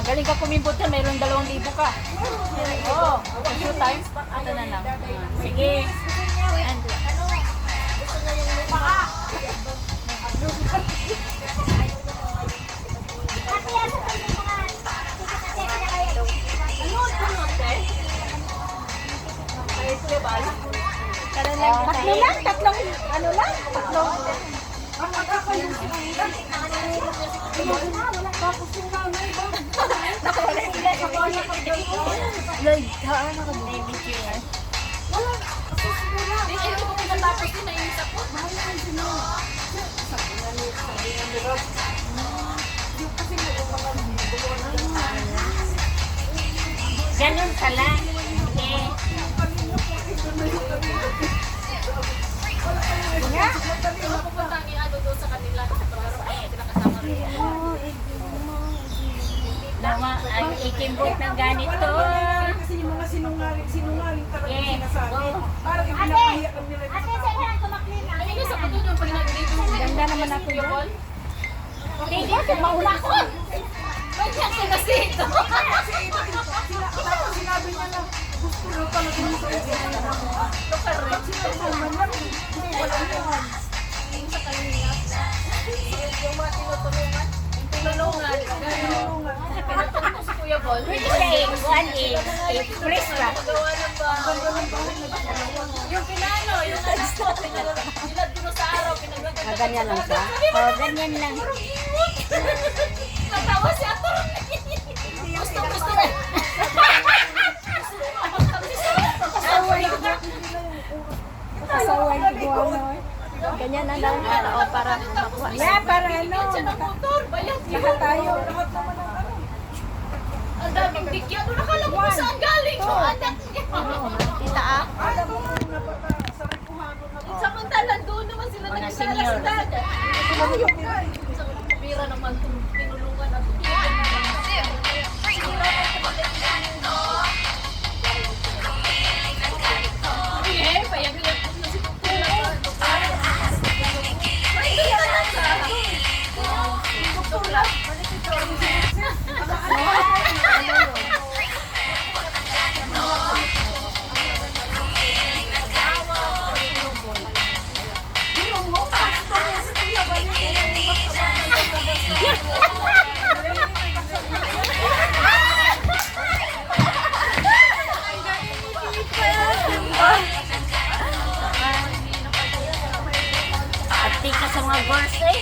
Galing ka kumimbot yan, mayroon 2,000 ka. Oo, a few times. Ito na lang. Sige. And, tatlo lang, tatlong, ano lang, tatlong. Ganun ka lang. Okay. Nawa, ang ikimbot ng ganito. Kasi yung mga sinungaling talaga Yeah. sinasabi. Parang ipinapahiya lang nila. Ganda naman ako yun. Hindi, mauna ko. Bakit ka kasi ito? Tapos sinabi niya na gusto daw talaga yung sa Express ka. Yung pinano, yung nilad ko sa araw, pinagaganda. Ganyan lang siya. Oh, ganyan lang. Natawa si Ator. Gusto na. Kasaway ko ano. Ganyan na lang. O, para makuha. Yeah, para ano. Siya ng motor, bayad yun. Lahat tayo. Ang daming bigyan. Ano nakala mo kung saan galing? Yung anak niya. Kita ah. Samantalang doon naman sila Mga senior. Sa pira naman tinulungan at eh, payag-lag ko na si Tukla. Ati ka sa mga girls eh.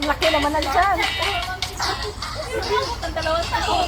Laki naman na dyan. Ang dalawang tao.